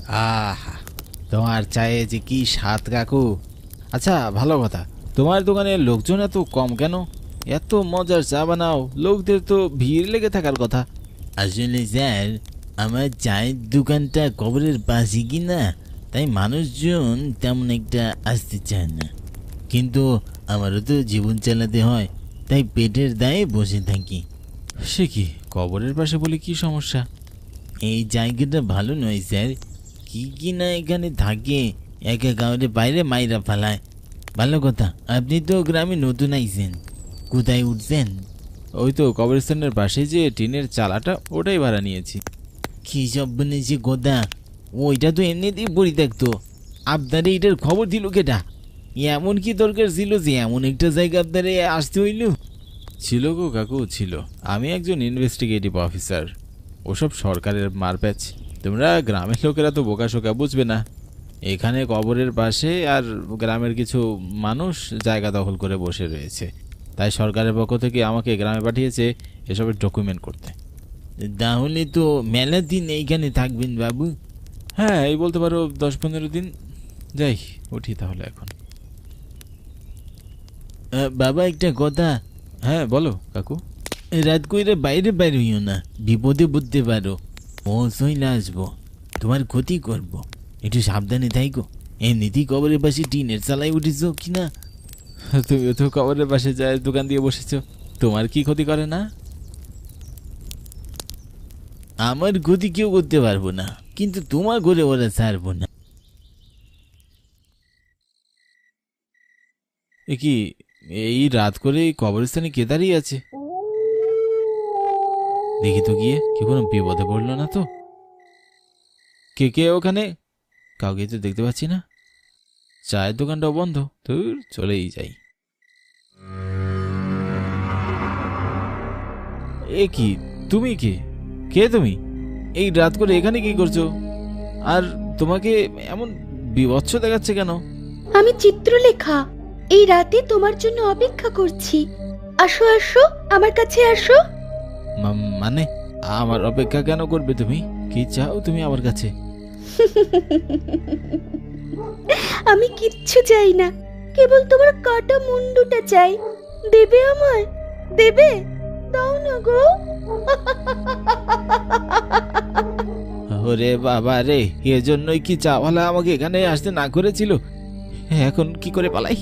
আহা, তোমার চায়ে যে কি স্বাদ কাকু। আচ্ছা, ভালো কথা, তোমার দোকানে লোকজন এত কম কেন? এত মজার চা বানাও, লোকদের তো ভিড় লেগে থাকার কথা। আসলে স্যার, আমার চায়ের দোকানটা কবরের পাশে কি না, তাই মানুষজন তেমন একটা আসতে চায় না। কিন্তু আমারও তো জীবন চালাতে হয়, তাই পেটের দায়ে বসে থাকি। সে কি, কবরের পাশে বলে কি সমস্যা? এই জায়গাটা ভালো নয় স্যার, কি কি না এখানে থাকে, একা কাউরে বাইরে মাইরা ফেলায়। ভালো কথা, আপনি তো গ্রামে নতুন আইছেন, কোথায় উঠছেন? ওই তো কবরস্থানের পাশে যে টিনের চালাটা, ওটাই ভাড়া নিয়েছি। কি সব বলেছে গোদা, ওইটা তো এমনিতেই পরিত্যক্ত, আপনারে এটার খবর দিল কেটা? এমন কি দরকার ছিল যে এমন একটা জায়গা আপনারে আসতে হইল? ছিল গো কাকু, ছিল। আমি একজন ইনভেস্টিগেটিভ অফিসার, ওসব সরকারের মারপ্যাচ। তোমরা গ্রামের লোকেরা তো বোকাশোকা, বুঝবে না। এখানে কবরের পাশে আর গ্রামের কিছু মানুষ জায়গা দখল করে বসে রয়েছে, তাই সরকারের পক্ষ থেকে আমাকে গ্রামে পাঠিয়েছে এসবের ডকুমেন্ট করতে। তাহলে তো মেলা দিন এইখানে থাকবেন বাবু? হ্যাঁ, এই বলতে পারো 10-15 দিন। যাই, উঠি তাহলে এখন। বাবা, একটা কথা। হ্যাঁ বলো কাকু। রাত কইরা বাইরে বাইর হইও না, বিপদে বুঝতে পারো। পৌঁছইলে আসবো, তোমার ক্ষতি করব, একটু সাবধানে থাইকো। এমনিতেই কবরের পাশে টিনের চালায় উঠেছ কিনা? তুমি তো কবরের পাশে যায় দোকান দিয়ে বসেছো, তোমার কি ক্ষতি করে না? আমার ক্ষতি কেউ করতে পারবো না, কিন্তু তোমার ঘরে ওরা ছাড়বো না। এ কি, এই রাত করে এই কবরস্থানে কে দাঁড়িয়ে আছে? দেখি তো গিয়ে, কি কোনো বিপদে পড়লো না তো? কে কে ওখানে? কাউকে তো দেখতে পাচ্ছি না। চায়ের দোকানটাও বন্ধ, ধুর, চলেই যাই। এ কি, তুমি কে? কে তুমি? এই রাত করে এখানে কি করছো? আর তোমাকে এমন বিভৎস দেখাচ্ছে কেন? আমি চিত্রলেখা, এই রাতে তোমার জন্য অপেক্ষা করছি। আসো আসো, আমার কাছে আসো। মানে, আমার অপেক্ষা কেন করবে তুমি? কি চাও তুমি আমার কাছে? আমি কিচ্ছু চাই না, কেবল তোমার কাটা মুন্ডুটা চাই। দেবে আমায়? দেবে? দাও না গো। ওরে বাবা রে, এজন্যই কি চাওয়ালা আমাকে এখানে আসতে না করেছিল? এখন কি করে পালাই?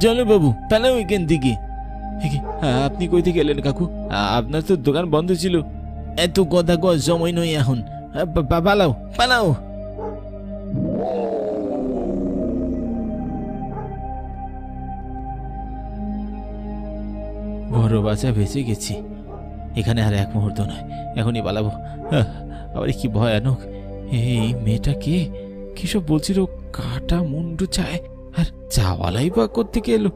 চলো বাবু, পালাও এখান থেকে। আপনি কই থেকে এলেন কাকু? আপনার তো দোকান বন্ধ ছিল। এত কথা কর সময় নয় এখন, পালাও পালাও। বড় বাচ্চা বেঁচে গেছি, এখানে আর এক মুহূর্ত নয়, এখনই পালাবো। আবার কি ভয়ানক! এই মেয়েটা কে? কি সব বলছিল, কাটা মুন্ডু চায়, আর চাওয়ালাই বা কোত্থেকে এলো?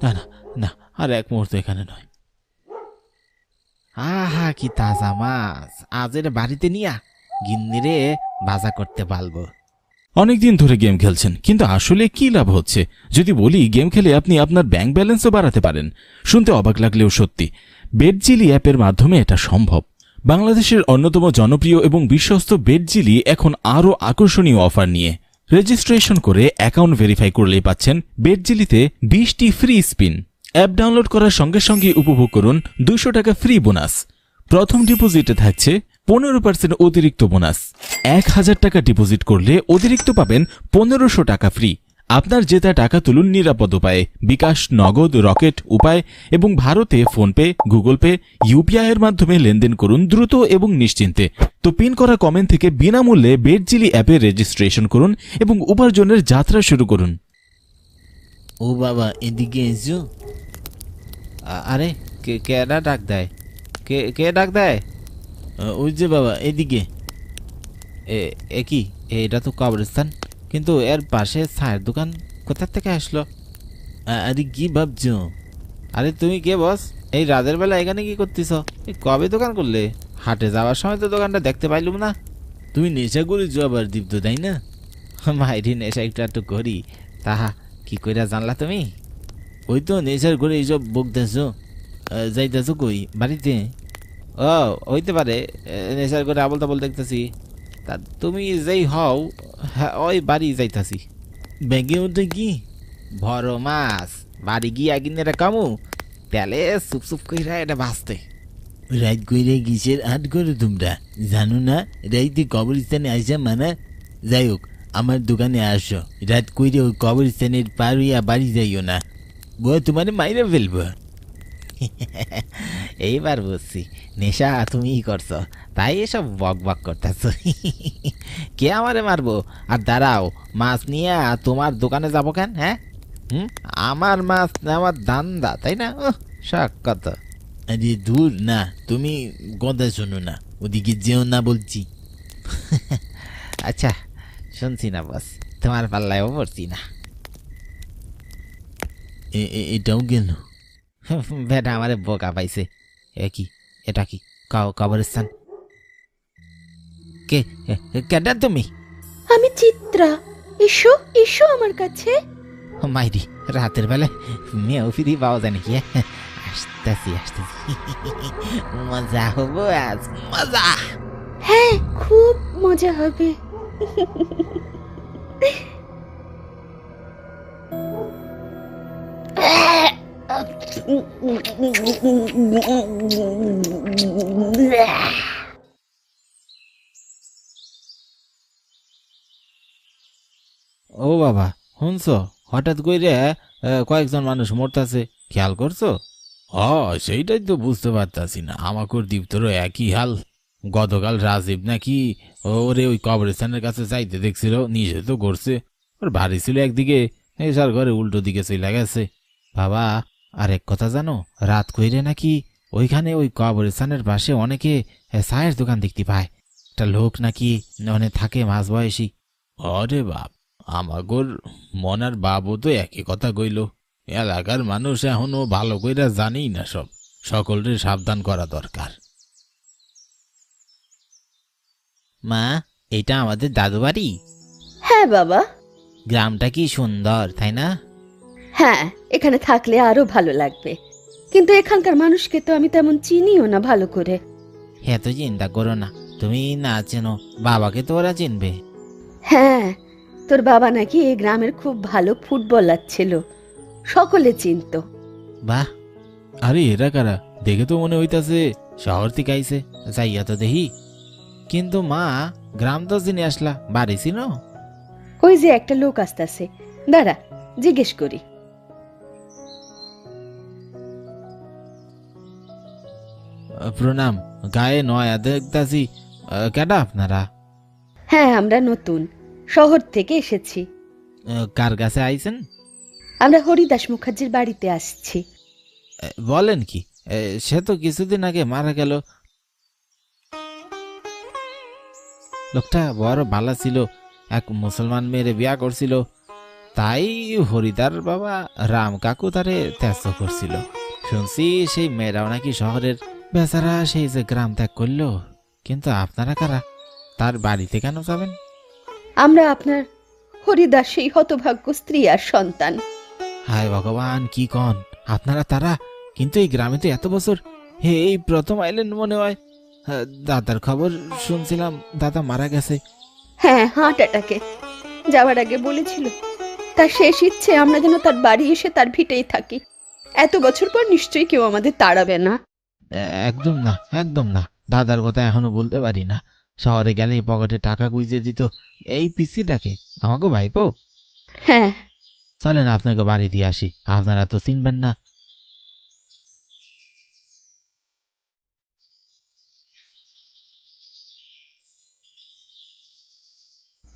না না না, আর এক মুহূর্ত এখানে নয়। আহা, কি তাজা মাছ! আজের বাড়িতে নিয়া গিন্নিরে ভাজা করতে পারবো। অনেকদিন ধরে গেম খেলছেন, কিন্তু আসলে কি লাভ হচ্ছে? যদি বলি গেম খেলে আপনি আপনার ব্যাংক ব্যালেন্সও বাড়াতে পারেন, শুনতে অবাক লাগলেও সত্যি। বেটজিলি অ্যাপের মাধ্যমে এটা সম্ভব। বাংলাদেশের অন্যতম জনপ্রিয় এবং বিশ্বস্ত বেটজিলি এখন আরও আকর্ষণীয় অফার নিয়ে। রেজিস্ট্রেশন করে অ্যাকাউন্ট ভেরিফাই করলেই পাচ্ছেন বেটজিলিতে 20টি ফ্রি স্পিন। অ্যাপ ডাউনলোড করার সঙ্গে সঙ্গে উপভোগ করুন 200 টাকা ফ্রি বোনাস। প্রথম ডিপোজিটে থাকছে 15% অতিরিক্ত বোনাস। 1000 টাকা ডিপোজিট করলে অতিরিক্ত পাবেন 1500 টাকা ফ্রি। আপনার জেতা টাকা তুলুন নিরাপদ উপায়ে, বিকাশ, নগদ, রকেট উপায় এবং ভারতে ফোনপে, গুগল পে, ইউপিআই এর মাধ্যমে লেনদেন করুন দ্রুত এবং নিশ্চিন্তে। তো পিন করা কমেন্ট থেকে বিনামূল্যে বেটজিলি অ্যাপে রেজিস্ট্রেশন করুন এবং উপার্জনের যাত্রা শুরু করুন। ও বাবা, এদিকে এসো। আরে, কেডা ডাক দেয়? কে ডাক দেয়? ওই যে বাবা, এদিকে। এ কি, এটা তো কবরস্থান, কিন্তু এর পাশে চায়ের দোকান কোথা থেকে আসলো? আরে কি ভাবছো? আরে তুমি কে বস? এই রাতের বেলা এখানে কি করতেছ? কবে দোকান করলে? হাটে যাওয়ার সময় তো দোকানটা দেখতে পাইলুম না। তুমি নেশা করেছো আবার দীপ্ত, তাই না? মাইরি নেশা একটু করি, তাহা কি কইরা জানলা তুমি? ওই তো নেশার করে এইসব বকতেছ। যাইতেছ কই? বাড়িতে? ও হইতে পারে, নেশার করে আবল তাবল দেখতেছি। তা তুমি যেই হও, হ্যাঁ ওই বাড়ি যাইতাছি। ব্যাগে মধ্যে কি বড় মাছ, বাড়ি গিয়ে কিনে এটা কামু, তেলে সুপ সুপ কইরা এটা বাঁচতে। রাত কইরে কিসের আট করে তোমরা জানো না? রাইতে কবরস্থানে আসা মানা। যাই হোক, আমার দোকানে আসো। রাত কইরে ওই কবরস্থানের পার হইয়া বাড়ি যাইও না, বউ তোমার মাইরে ফেলবো। এইবার বুঝছি নেশা তুমিই করছো, তাই এসব বক বক করতেছ। কে আমারে মারবো? আর দাঁড়াও, মাছ নিয়ে তোমার দোকানে যাবো কেন? হ্যাঁ, আমার মাছ নেওয়ার ধান্দা, তাই না? শখ কত। আরে দূর না, তুমি কথা শোনো না, ওদিকে যেও না বলছি। আচ্ছা শুনছি না বস, তোমার পাল্লায়ও পড়ছি না। এটাও কেন? বেটা আমারে বোকা পাইছে। এ কি, এটা কি কবরস্থান? কে কেডা তুমি? আমি চিত্রা। এসো এসো আমার কাছে। মাইরি, রাতের বেলায় মেয়েও ফিরি পাওয়া যায় নাকি? আসতেছি আসতেছি, মজা হবো আজ, মজা। হ্যাঁ, খুব মজা হবে। ও বাবা, শুনছো হঠাৎ কইরে কয়েকজন মানুষ মরতাছে, খেয়াল করছো? সেইটাই তো বুঝতে পারতাছি না, আমাকের দীপ্তরও একই হাল। গতকাল রাজীব নাকি ওরে ওই কবরস্থানের কাছে যাইতে দেখছিল, নিজে তো করছে। ওর বাড়ি ছিল একদিকে, এসার ঘরে উল্টো দিকে চলে গেছে। বাবা, আর এক কথা জানো, রাত কইরে নাকি ওইখানে ওই কবরস্থানের পাশে অনেকে চায়ের দোকান দেখতে পায়। একটা লোক নাকি অনেক থাকে মাঝ বয়সী। আরে বাপ, আমাগর মনার বাবু তো একই কথা কইল। এলাকার মানুষ এখনো ভালো কইরা জানেই না সব, সকলরে সাবধান করা দরকার। মা, এটা আমাদের দাদু বাড়ি। হ্যাঁ বাবা। গ্রামটা কি সুন্দর, তাই না? হ্যাঁ, এখানে থাকলে আরো ভালো লাগবে, কিন্তু এখানকার মানুষকে তো আমি তেমন চিনিও না ভালো করে। হ্যাঁ, তো চিন্তা করো না, তুমি না চেনো বাবাকে তো ওরা চিনবে। হ্যাঁ, তোর বাবা নাকি এই গ্রামের খুব ভালো ফুটবলার ছিল, সকলে চিনতো। বাহ, আরে এরা কারা? দেখে তো মনে হইতাছে শহর থেকে আইছে, যাইয়া তো দেখি। কিন্তু মা, গ্রাম তো চিনে আসলা, বাড়ি চিনো? ওই যে একটা লোক আসতেছে, দাঁড়া জিজ্ঞেস করি। প্রণাম, গায়ে নয়া দেখতাছি। কেডা আপনারা? হ্যাঁ, আমরা নতুন শহর থেকে এসেছি। কার কাছে আইছেন? আমরা হরিদাস মুখার্জির বাড়িতে আসছি। বলেন কি? সে তো কিছুদিন আগে মারা গেল। লোকটা বড় ভালো ছিল, এক মুসলমান মেয়েরে বিয়া করছিল, তাই হরিদার বাবা রাম কাকু তারে ত্যাগ করছিল। শুনছি সেই মেয়েরাও নাকি শহরের। বেচারা সেই যে গ্রাম ত্যাগ করলো। কিন্তু আপনারা কারা? তার বাড়িতে কেন যাবেন? আমরা আপনার হরিদাস সেই হতভাগ্য স্ত্রী আর সন্তান। হায় ভগবান, কি কন আপনারা তারা? কিন্তু এই গ্রামে তো এত বছর, হে এই প্রথম আইলেন মনে হয়। দাদার খবর শুনছিলাম, দাদা মারা গেছে। হ্যাঁ, হার্ট অ্যাটাকে যাওয়ার আগে বলেছিল তার শেষ ইচ্ছে আমরা যেন তার বাড়ি এসে তার ভিটেই থাকি। এত বছর পর নিশ্চয়ই কেউ আমাদের তাড়াবে না। একদম না, একদম না, দাদার কথা এখনো বলতে পারি না। শহরে গেলে পকেটে টাকা গুঁজে দিত এই পিসিটাকে, আমাকে ভাইপো। হ্যাঁ, চলেন আপনাকে বাড়ি দিয়ে আসি, আপনারা তো চিনবেন না।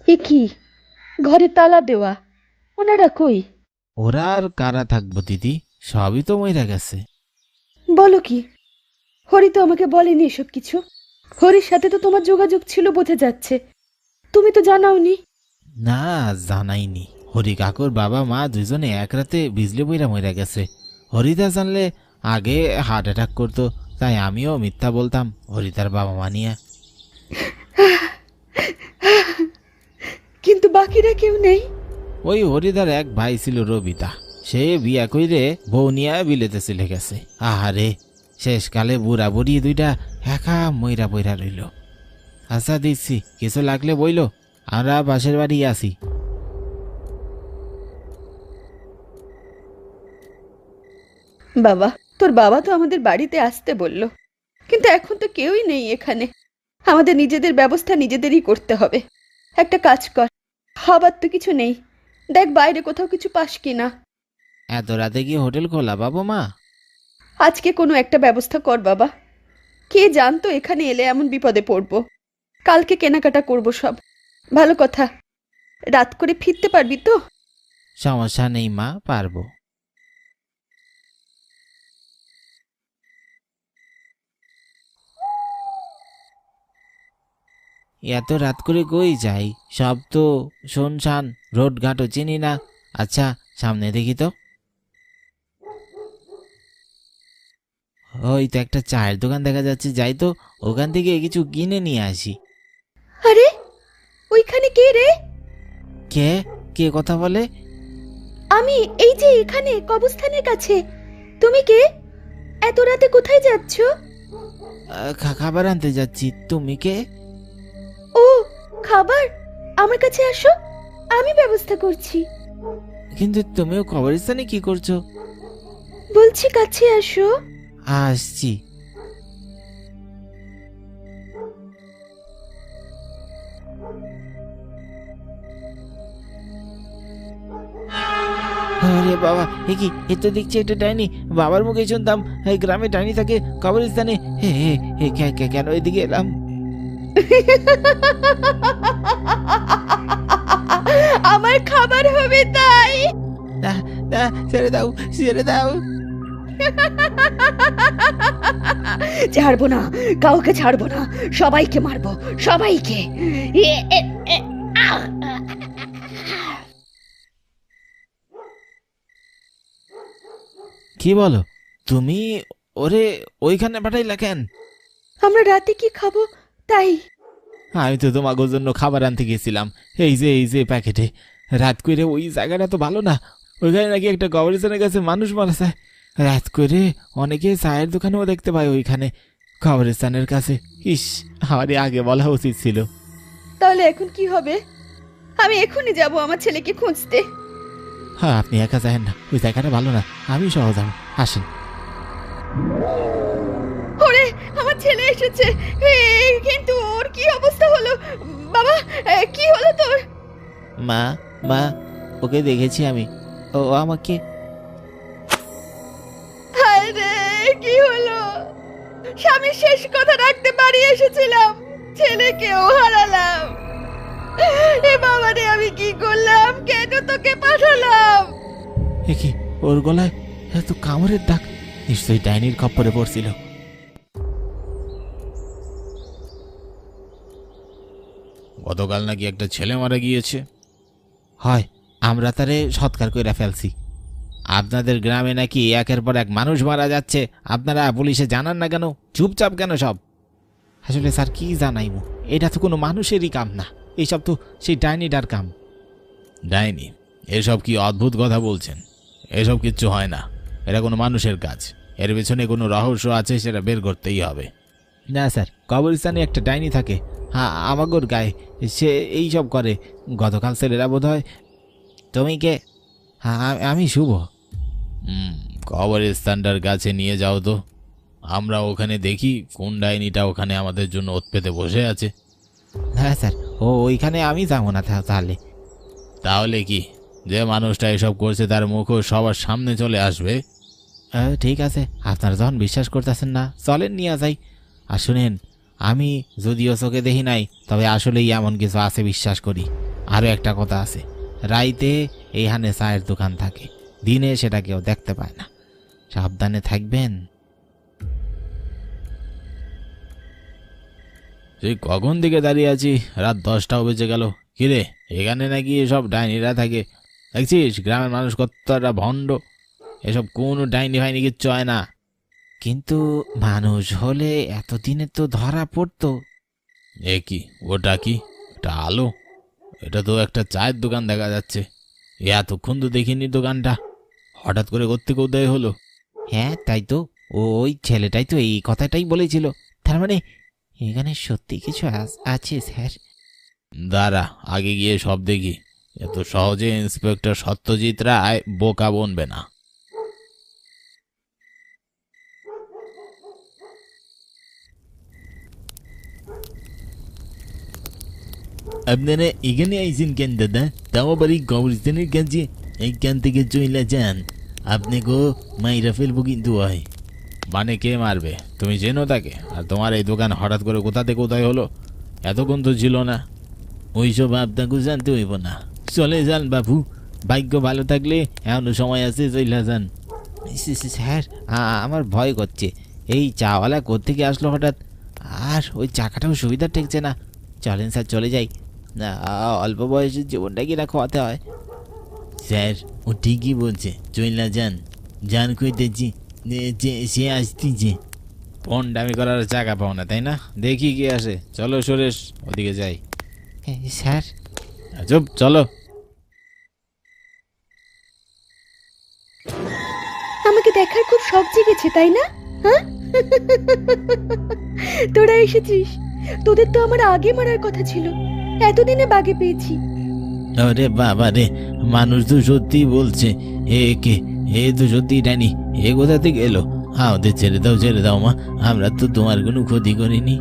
এ কি, ঘরে তালা দেওয়া, ওনারা কই? ওরা আর কারা থাকবো দিদি, সবই তো মইরা গেছে। বলো কি? হরি তো আমাকে বলেনি এসব কিছু। হরির সাথে তো তোমার যোগাযোগ ছিল বোঝা যাচ্ছে, তুমি তো জানাওনি। না, জানাইনি। হরি কাকুর বাবা মা দুইজনে এক রাতে বিজলি বইরা মইরা গেছে। হরিদা জানলে আগে হার্ট অ্যাটাক করতো, তাই আমিও মিথ্যা বলতাম হরিদার বাবা মা নিয়ে। কিন্তু বাকিরা কেউ নেই? ওই হরিদার এক ভাই ছিল রবিতা, সে বিয়া কইরে বউ নিয়ে বিলেতে চলে গেছে। আহারে, শেষকালে বুড়া বুড়ি দুইটা একা মইরা বইরা রইল। আচ্ছা দিচ্ছি, কিছু লাগলে বইল, আমরা পাশের বাড়ি আছি। বাবা, তোর বাবা তো আমাদের বাড়িতে আসতে বলল, কিন্তু এখন তো কেউই নেই এখানে। আমাদের নিজেদের ব্যবস্থা নিজেদেরই করতে হবে। একটা কাজ কর, খাবার তো কিছু নেই, দেখ বাইরে কোথাও কিছু পাস কিনা। এত রাতে কি হোটেল খোলা বাবু মা? আজকে কোনো একটা ব্যবস্থা কর বাবা। কে জানতো এখানে এলে এমন বিপদে পড়বো। কালকে কেনাকাটা করব সব। ভালো কথা, রাত করে ফিরতে পারবি তো? সমস্যা নেই মা, পারবো। এত রাত করে কই যাই? সব তো শুনশান, রোড ঘাটও চিনি না। আচ্ছা সামনে দেখি তো। ওই তো একটা চায়ের দোকান দেখা যাচ্ছে, যাই তো ওখান থেকে কিছু কিনে নিয়ে আসি। আরে ওইখানে কে রে? কে কে কথা বলে? আমি, এই যে এখানে কবরস্থানের কাছে। তুমি কে? এত রাতে কোথায় যাচ্ছ? খাবার আনতে যাচ্ছি। তুমি কে? ও খাবার, আমার কাছে আসো, আমি ব্যবস্থা করছি। কিন্তু তুমিও কবরস্থানে কি করছো? বলছি কাছে আসো। আসছি। আরে বাবা, এ কি? এ তো দেখছি একটা ডাইনি। বাবার মুখে শুনতাম এই গ্রামে ডাইনি থাকে কবরস্থানে। হে হে হে, কেন এদিকে এলাম? আমার খাবার হবে তাই। না না, ছেড়ে দাও, ছেড়ে দাও। ছাড়বো না, কাউকে ছাড়বো না, সবাইকে মারবো, সবাইকে। কি বলো তুমি? ওরে ওইখানে পাঠাইলা কেন? আমরা রাতে কি খাবো তাই। আমি তো তোমাকে জন্য খাবার আনতে গেছিলাম, এই যে প্যাকেটে। রাত করে ওই জায়গাটা তো ভালো না। ওইখানে নাকি একটা কবরস্থানের কাছে মানুষ মারা যায়। রাত করে অনেকে চায়ের দোকানেও দেখতে পায় ওইখানে কবরস্থানের কাছে। ইস, আমারই আগে বলা উচিত ছিল। তাহলে এখন কি হবে? আমি এখনই যাব আমার ছেলেকে খুঁজতে। হ্যাঁ, আপনি একা যাবেন না, ওই জায়গাটা ভালো না, আমি সহ যাবো। আসেন। ওরে আমার ছেলে এসেছে, কিন্তু ওর কি অবস্থা হলো? বাবা, কি হলো তোর? মা, মা, ওকে দেখেছি আমি। ও আমাকে। হায় রে, কি হলো? স্বামীর শেষ কথা রাখতে বাড়ি এসেছিলাম, ছেলেকেও হারালাম। এ বাবা রে, আমি কি করলাম? কেন তোকে পাঠালাম? এ কি? ওর গলায় এত কামড়ের দাগ, নিশ্চয়ই ডাইনির খপ্পরে পড়ছিল। গতকাল নাকি একটা ছেলে মারা গিয়েছে। হয়, আমরা তারে সৎকার কইরা ফেলছি। আপনাদের গ্রামে নাকি একের পর এক মানুষ মারা যাচ্ছে, আপনারা পুলিশে জানান না কেন? চুপচাপ কেন সব? আসলে স্যার কি জানাইমু, এটা তো কোনো মানুষেরই কাম না, এইসব তো সেই ডাইনিটার কাম। ডাইনি? এসব কি অদ্ভুত কথা বলছেন? এসব কিচ্ছু হয় না, এটা কোনো মানুষের কাজ। এর পেছনে কোনো রহস্য আছে, সেটা বের করতেই হবে। না স্যার, কবরস্থানে একটা ডাইনি থাকে, হ্যাঁ আমাগোর গায়ে, সে এইসব করে। গতকাল ছেলেরা বোধ হয়। তুমি কে? হ্যাঁ আমি শুভ। কবরস্থানটার কাছে নিয়ে যাও তো, আমরা ওখানে দেখি কোন ডাইনিটা ওখানে আমাদের জন্য ওত পেতে বসে আছে। হ্যাঁ স্যার, ওইখানে আমি যাবো না তাহলে। তাহলে কি, যে মানুষটা এসব করছে তার মুখও সবার সামনে চলে আসবে? ঠিক আছে, আপনারা যখন বিশ্বাস করতেছেন না, চলেন নিয়ে যাই। আর শুনেন, আমি যদিও চোখে দেখি নাই, তবে আসলেই এমন কিছু আছে বিশ্বাস করি। আরও একটা কথা আছে, রাইতে এইখানে চায়ের দোকান থাকে, দিনে সেটা কেউ দেখতে পায় না। সাবধানে থাকবেন। সেই কখন দিকে দাঁড়িয়ে আছি, রাত 10টাও বেজে গেল। কিরে, এখানে নাকি এসব ডাইনিরা থাকে? দেখছিস গ্রামের মানুষ কতটা ভণ্ড। এসব কোনো ডাইনি ফাইনি কিচ্ছু হয় না। কিন্তু মানুষ হলে এতদিনে তো ধরা পড়তো। এ কি, ওটা কি? এটা আলো? এটা তো একটা চায়ের দোকান দেখা যাচ্ছে। এতক্ষণ তো দেখিনি দোকানটা, হঠাৎ করে কোত্থেকে উদয় হলো? হ্যাঁ তাই তো, ওই ছেলেটাই তো এই কথাটাই বলেছিল। তার মানে এখানে সত্যি কিছু আছে স্যার। দাঁড়া, আগে গিয়ে সব দেখি। এত সহজে ইন্সপেক্টর সত্যজিৎ রায় বোকা বনবে না। আপনারা এখানে আইছেন কেন দাদা? তাও আবার এই কবরস্থানের কাছে? এইখান থেকে চইলা যান, আপনাকেও মাইরা ফেলবো কিন্তু হয়। মানে কে মারবে? তুমি চেনো তাকে? আর তোমার এই দোকান হঠাৎ করে কোথা থেকে কোথায় হলো? এতক্ষণ তো ছিল না। ওইসব আপনাকেও জানতে হইব না, চলে যান বাবু। ভাগ্য ভালো থাকলে এখনো সময় আছে, চইলা যান। স্যার আমার ভয় করছে, এই চাওয়ালা কোত্থেকে আসলো হঠাৎ, আর ওই চাকাটাও সুবিধা ঠেকছে না। চলেন স্যার, চলে যাই। না, অল্প বয়সের জীবনটা কি না খোয়াতে হয়। স্যার ও ঠিকই বলছে, চইলা যান। যান কইতেছি, সে আসতেছে। পন্ডামি করার জায়গা পাও না, তাই না? দেখি কি আসে। চলো সুরেশ, ওদিকে যাই। স্যার চুপ, চলো। আমাকে দেখার খুব শখ জেগেছে, তাই না? হ্যাঁ, তোরা এসেছিস। তোদের তো আমার আগে মারার কথা ছিল, এতদিনে বাগে পেয়েছি। আরে বাবা রে, মানুষ তো সত্যি বলছে। এ তো সত্যি ডাইনি। এ কোথা থেকে এলো? ওদের ছেড়ে দাও মা, আমরা তো তোমার কোনো ক্ষতি করিনি।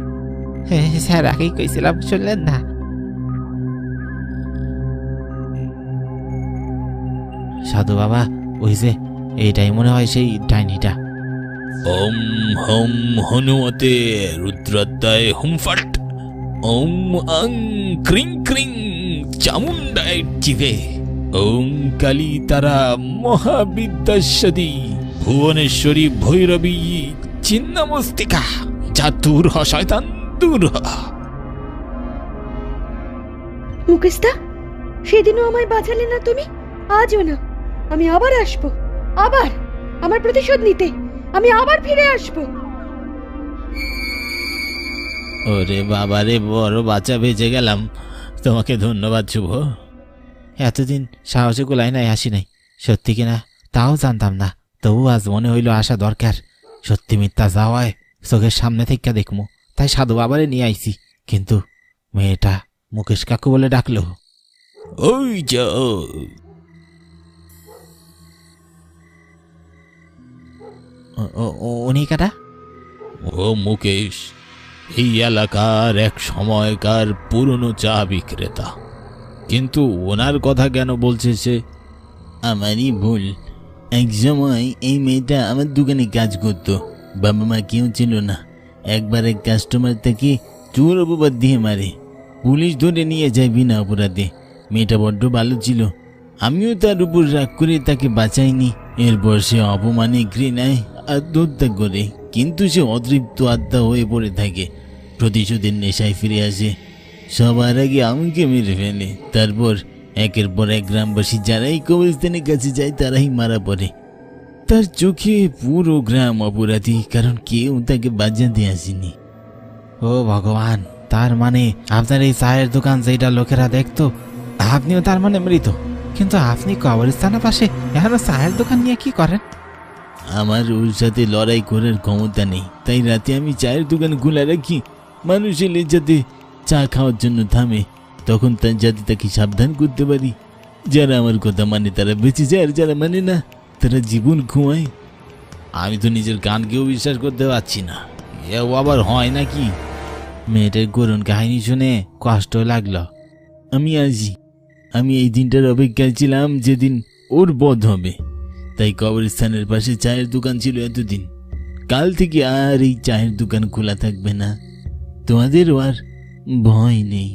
স্যার আগেই কইছিলাম, শুনলেন না? সাধু বাবা, ওই যে এইটাই মনে হয় সেই ডাইনিটা। ওম হম হনুমতে রুদ্রত্যায় হুম ফট। ওম আং ক্রিং ক্রিং চামুন্ডায় চিবে। ওম কালী তারা মহাবিদ্যাসদী ভুবনেশ্বরী ভৈরবী চিন্নামস্তিকা। যা দূর হ শয়তান, দূর হ। মুকেশদা, সেদিনও আমায় বাঁচালে না তুমি, আজও না। আমি আবার আসবো, আবার আমার প্রতিশোধ নিতে আমি আবার ফিরে আসবো। ওরে বাবা রে, বড় বাচ্চা বেঁচে গেলাম। তোমাকে ধন্যবাদ শুভ। এতদিন সাহসে গোলাই নাই, আসি নাই। সত্যি কিনা তাও জানতাম না, তবু আজ মনে হইল আসা দরকার। সত্যি মিথ্যা যাওয়ায় চোখের সামনে থেকে দেখমু, তাই সাধু বাবারে নিয়ে আইছি। কিন্তু মেয়েটা মুকেশ কাকু বলে ডাকলো। ওই যা, উনি কাটা? ও মুকেশ, এই এলাকার এক সময়কার পুরনো চা বিক্রেতা। কিন্তু ওনার কথা কেন বলছে সে? আমারই ভুল। এক সময় এই মেয়েটা আমার দোকানে কাজ করতো। বাবা মা কেউ ছিল না। একবার এক কাস্টমার তাকে চোর অপবাদ দিয়ে মারে। পুলিশ ধরে নিয়ে যায় বিনা অপরাধে। মেয়েটা বড্ড ভালো ছিল, আমিও তার উপর রাগ করে তাকে বাঁচাইনি। এরপর সে অপমানে ঘৃণায় আত্মহত্যা করে। কিন্তু সে অতৃপ্ত আত্মা হয়ে পড়ে থাকে, প্রতিশোধের নেশায় ফিরে আসে। সবার আগে আমাকে মেরে ফেলে। তারপর একের পর এক গ্রামবাসী যারাই কবরস্থানের কাছে যায় তারাই মারা পড়ে। তার চোখে পুরো গ্রাম অপরাধী, কারণ কেউ তাকে বাঁচাতে আসেনি। ও ভগবান, তার মানে আপনার এই চায়ের দোকান যেটা লোকেরা দেখতো, আপনিও তার মানে মৃত। কিন্তু আপনি কবরস্থানের পাশে এখনো চায়ের দোকান নিয়ে কি করেন? আমার ওর সাথে লড়াই করার ক্ষমতা নেই, তাই রাতে আমি চায়ের দোকান খোলা রাখি। মানুষ এলে যাতে চা খাওয়ার জন্য থামে, তখন তার যাতে তাকে সাবধান করতে পারি। যারা আমার কথা মানে তারা বেঁচে যায়, আর যারা মানে না তারা জীবন খোয়ায়। আমি তো নিজের কানকেও বিশ্বাস করতে পারছি না। এও আবার হয় নাকি? মেয়েটার করুণ কাহিনী শুনে কষ্ট লাগলো। আমি এই দিনটার অপেক্ষায় ছিলাম যেদিন ওর বধ হবে। তাই কবরস্থানের পাশে চায়ের দোকান ছিল এতদিন। কাল থেকে আর এই চায়ের দোকান খোলা থাকবে না। তোমাদেরও আর ভয় নেই।